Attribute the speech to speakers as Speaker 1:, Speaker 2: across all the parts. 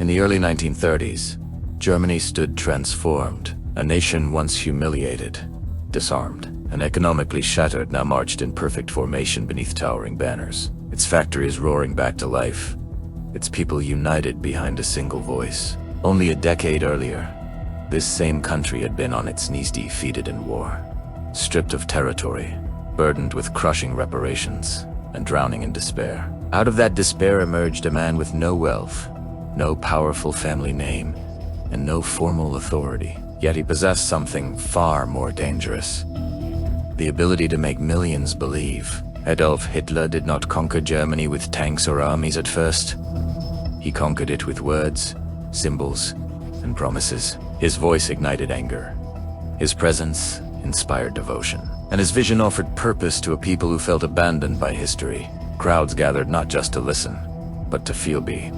Speaker 1: In the early 1930s, Germany stood transformed. A nation once humiliated, disarmed, and economically shattered now marched in perfect formation beneath towering banners. Its factories roaring back to life, its people united behind a single voice. Only a decade earlier, this same country had been on its knees, defeated in war, stripped of territory, burdened with crushing reparations, and drowning in despair. Out of that despair emerged a man with no wealth, no powerful family name, and no formal authority. Yet he possessed something far more dangerous: the ability to make millions believe. Adolf Hitler did not conquer Germany with tanks or armies at first. He conquered it with words, symbols, and promises. His voice ignited anger. His presence inspired devotion. And his vision offered purpose to a people who felt abandoned by history. Crowds gathered not just to listen, but to feel be.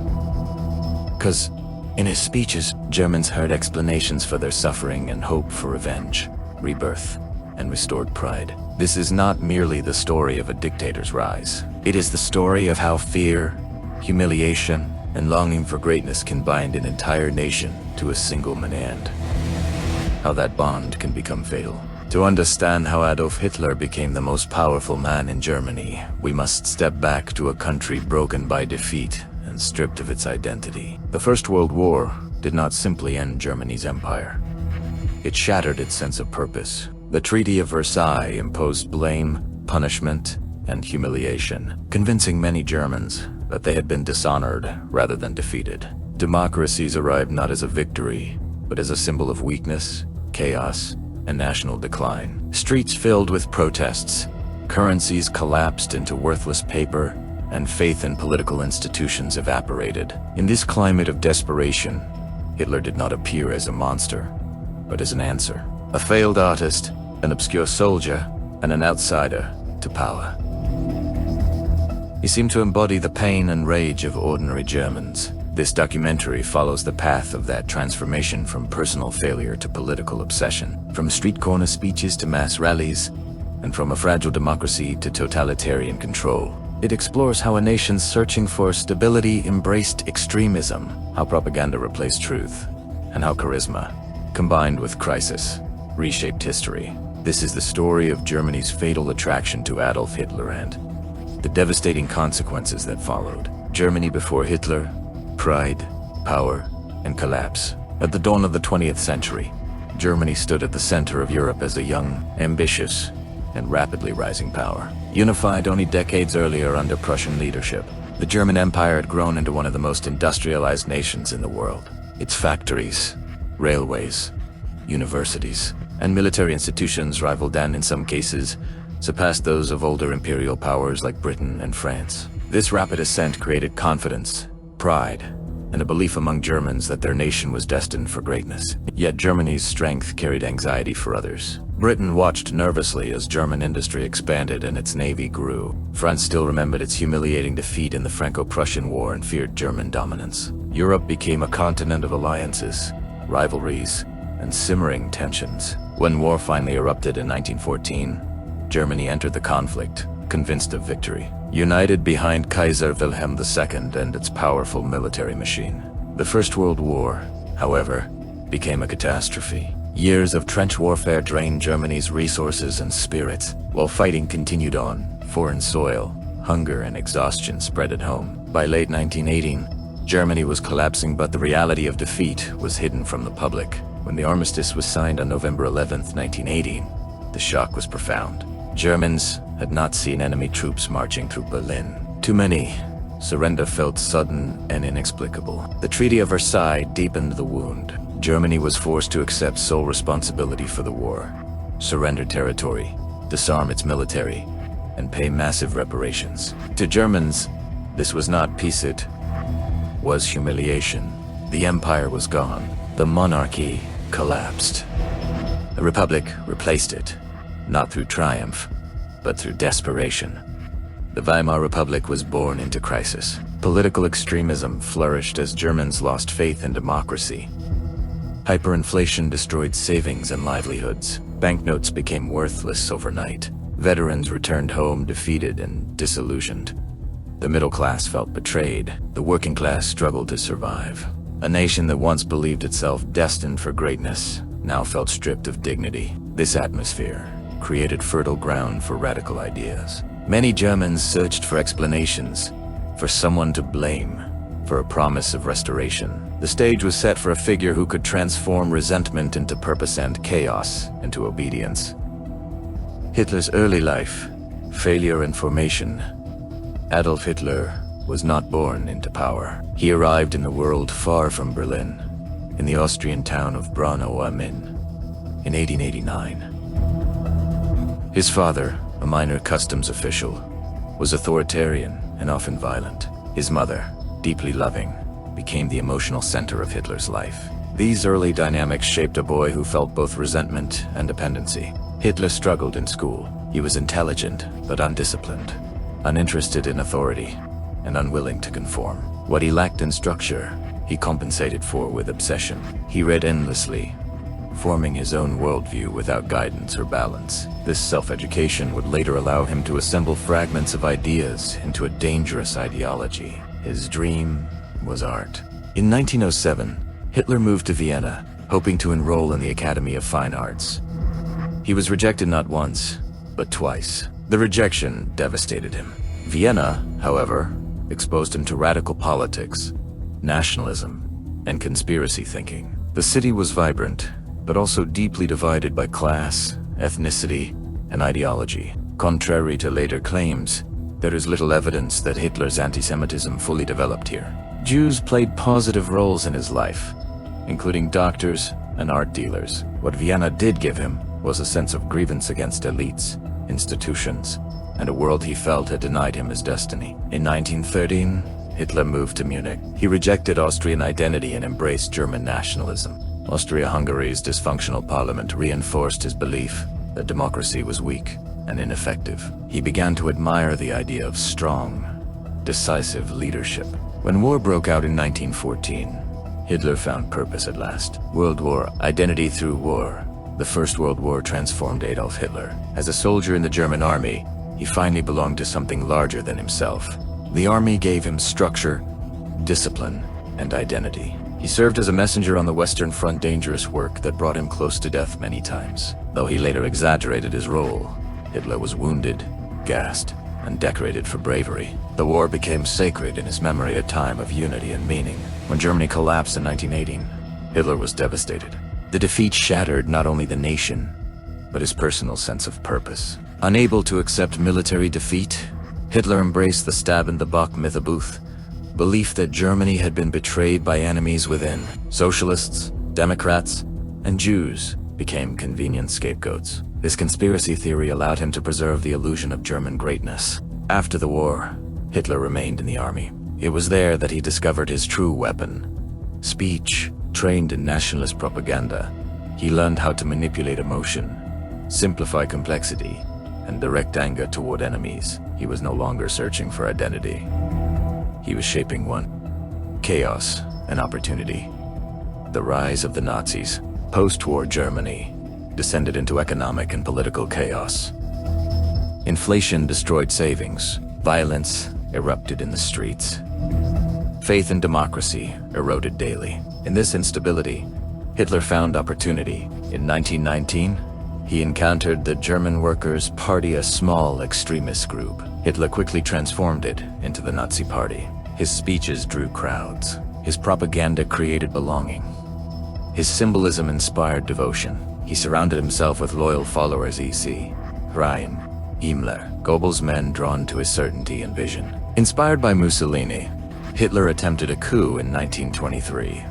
Speaker 1: 'Cause in his speeches, Germans heard explanations for their suffering and hope for revenge, rebirth, and restored pride. This is not merely the story of a dictator's rise. It is the story of how fear, humiliation, and longing for greatness can bind an entire nation to a single man. How that bond can become fatal. To understand how Adolf Hitler became the most powerful man in Germany, we must step back to a country broken by defeat and stripped of its identity. The First World War did not simply end Germany's empire. It shattered its sense of purpose. The Treaty of Versailles imposed blame, punishment, and humiliation, convincing many Germans that they had been dishonored rather than defeated. Democracies arrived not as a victory, but as a symbol of weakness, chaos, and national decline. Streets filled with protests, currencies collapsed into worthless paper, and faith in political institutions evaporated. In this climate of desperation, Hitler did not appear as a monster, but as an answer. A failed artist, an obscure soldier, and an outsider to power. He seemed to embody the pain and rage of ordinary Germans. This documentary follows the path of that transformation from personal failure to political obsession, from street corner speeches to mass rallies, and from a fragile democracy to totalitarian control. It explores how a nation searching for stability embraced extremism, how propaganda replaced truth, and how charisma, combined with crisis, reshaped history. This is the story of Germany's fatal attraction to Adolf Hitler and the devastating consequences that followed. Germany before Hitler: pride, power, and collapse. At the dawn of the 20th century, Germany stood at the center of Europe as a young, ambitious, and rapidly rising power. Unified only decades earlier under Prussian leadership, the German Empire had grown into one of the most industrialized nations in the world. Its factories, railways, universities, and military institutions rivaled and, in some cases, surpassed those of older imperial powers like Britain and France. This rapid ascent created confidence, pride, and a belief among Germans that their nation was destined for greatness. Yet Germany's strength carried anxiety for others. Britain watched nervously as German industry expanded and its navy grew. France still remembered its humiliating defeat in the Franco-Prussian War and feared German dominance. Europe became a continent of alliances, rivalries, and simmering tensions. When war finally erupted in 1914, Germany entered the conflict, convinced of victory, united behind Kaiser Wilhelm II and its powerful military machine. The First World War, however, became a catastrophe. Years of trench warfare drained Germany's resources and spirits. While fighting continued on foreign soil, hunger and exhaustion spread at home. By late 1918, Germany was collapsing, but the reality of defeat was hidden from the public. When the armistice was signed on November 11, 1918, the shock was profound. Germans had not seen enemy troops marching through Berlin. Too many. Surrender felt sudden and inexplicable. The Treaty of Versailles deepened the wound. Germany was forced to accept sole responsibility for the war, surrender territory, disarm its military, and pay massive reparations. To Germans, this was not peace, it was humiliation. The empire was gone. The monarchy collapsed. A republic replaced it, not through triumph, but through desperation. The Weimar Republic was born into crisis. Political extremism flourished as Germans lost faith in democracy. Hyperinflation destroyed savings and livelihoods. Banknotes became worthless overnight. Veterans returned home defeated and disillusioned. The middle class felt betrayed. The working class struggled to survive. A nation that once believed itself destined for greatness now felt stripped of dignity. This atmosphere created fertile ground for radical ideas. Many Germans searched for explanations, for someone to blame, for a promise of restoration. The stage was set for a figure who could transform resentment into purpose and chaos into obedience. Hitler's early life, failure and formation. Adolf Hitler was not born into power. He arrived in a world far from Berlin, in the Austrian town of Braunau am Inn, in 1889. His father, a minor customs official, was authoritarian and often violent. His mother, deeply loving, became the emotional center of Hitler's life. These early dynamics shaped a boy who felt both resentment and dependency. Hitler struggled in school. He was intelligent but undisciplined, uninterested in authority, and unwilling to conform. What he lacked in structure, he compensated for with obsession. He read endlessly, forming his own worldview without guidance or balance. This self-education would later allow him to assemble fragments of ideas into a dangerous ideology. His dream was art. In 1907, Hitler moved to Vienna, hoping to enroll in the Academy of Fine Arts. He was rejected not once, but twice. The rejection devastated him. Vienna, however, exposed him to radical politics, nationalism, and conspiracy thinking. The city was vibrant, but also deeply divided by class, ethnicity, and ideology. Contrary to later claims, there is little evidence that Hitler's anti-Semitism fully developed here. Jews played positive roles in his life, including doctors and art dealers. What Vienna did give him was a sense of grievance against elites, institutions, and a world he felt had denied him his destiny. In 1913, Hitler moved to Munich. He rejected Austrian identity and embraced German nationalism. Austria-Hungary's dysfunctional parliament reinforced his belief that democracy was weak and ineffective. He began to admire the idea of strong, decisive leadership. When war broke out in 1914, Hitler found purpose at last. World War, identity through war. The First World War transformed Adolf Hitler. As a soldier in the German army, he finally belonged to something larger than himself. The army gave him structure, discipline, and identity. He served as a messenger on the Western Front, dangerous work that brought him close to death many times. Though he later exaggerated his role, Hitler was wounded, gassed, and decorated for bravery. The war became sacred in his memory, a time of unity and meaning. When Germany collapsed in 1918, Hitler was devastated. The defeat shattered not only the nation, but his personal sense of purpose. Unable to accept military defeat, Hitler embraced the stab-in-the-back mythobuth, belief that Germany had been betrayed by enemies within. Socialists, Democrats, and Jews became convenient scapegoats. This conspiracy theory allowed him to preserve the illusion of German greatness. After the war, Hitler remained in the army. It was there that he discovered his true weapon: speech. Trained in nationalist propaganda, he learned how to manipulate emotion, simplify complexity, and direct anger toward enemies. He was no longer searching for identity. He was shaping one: chaos and opportunity. The rise of the Nazis, post-war Germany, descended into economic and political chaos. Inflation destroyed savings. Violence erupted in the streets. Faith in democracy eroded daily. In this instability, Hitler found opportunity. In 1919, he encountered the German Workers' Party, a small extremist group. Hitler quickly transformed it into the Nazi Party. His speeches drew crowds. His propaganda created belonging. His symbolism inspired devotion. He surrounded himself with loyal followers, e.c. Ryan, Himmler, Goebbels, men drawn to his certainty and vision. Inspired by Mussolini, Hitler attempted a coup in 1923.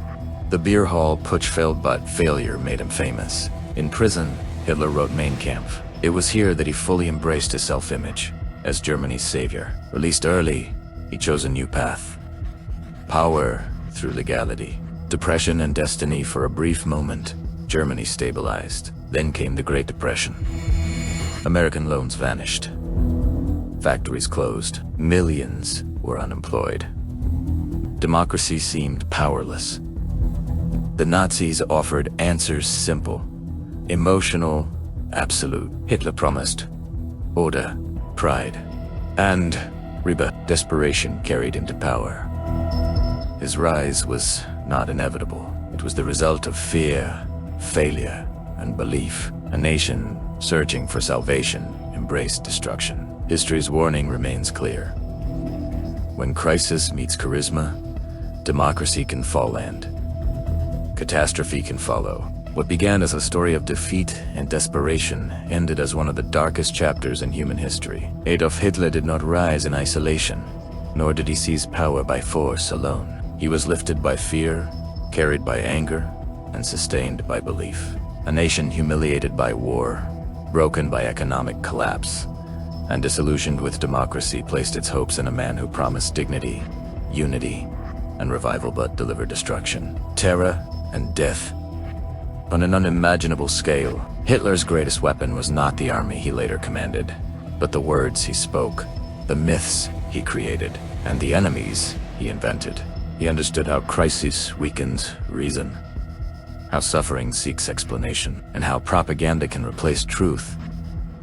Speaker 1: The beer hall putsch failed, but failure made him famous. In prison, Hitler wrote Mein Kampf. It was here that he fully embraced his self-image as Germany's savior. Released early, he chose a new path: power through legality. Depression and destiny. For a brief moment, Germany stabilized. Then came the Great Depression. American loans vanished. Factories closed. Millions were unemployed. Democracy seemed powerless. The Nazis offered answers: simple, emotional, absolute. Hitler promised order, pride, and rebirth. Desperation carried him to power. His rise was not inevitable. It was the result of fear, failure, and belief. A nation searching for salvation embraced destruction. History's warning remains clear. When crisis meets charisma, democracy can fall and catastrophe can follow. What began as a story of defeat and desperation ended as one of the darkest chapters in human history. Adolf Hitler did not rise in isolation, nor did he seize power by force alone. He was lifted by fear, carried by anger, and sustained by belief. A nation humiliated by war, broken by economic collapse, and disillusioned with democracy placed its hopes in a man who promised dignity, unity, and revival but delivered destruction, terror, and death. On an unimaginable scale, Hitler's greatest weapon was not the army he later commanded, but the words he spoke, the myths he created, and the enemies he invented. He understood how crisis weakens reason, how suffering seeks explanation, and how propaganda can replace truth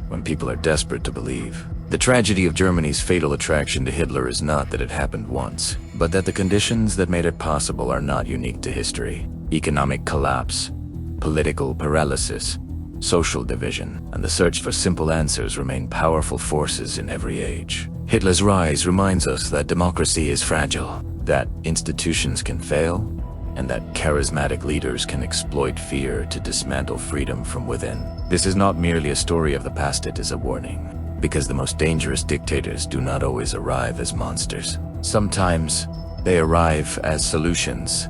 Speaker 1: when people are desperate to believe. The tragedy of Germany's fatal attraction to Hitler is not that it happened once, but that the conditions that made it possible are not unique to history. Economic collapse, political paralysis, social division, and the search for simple answers remain powerful forces in every age. Hitler's rise reminds us that democracy is fragile, that institutions can fail, and that charismatic leaders can exploit fear to dismantle freedom from within. This is not merely a story of the past, it is a warning, because the most dangerous dictators do not always arrive as monsters. Sometimes they arrive as solutions,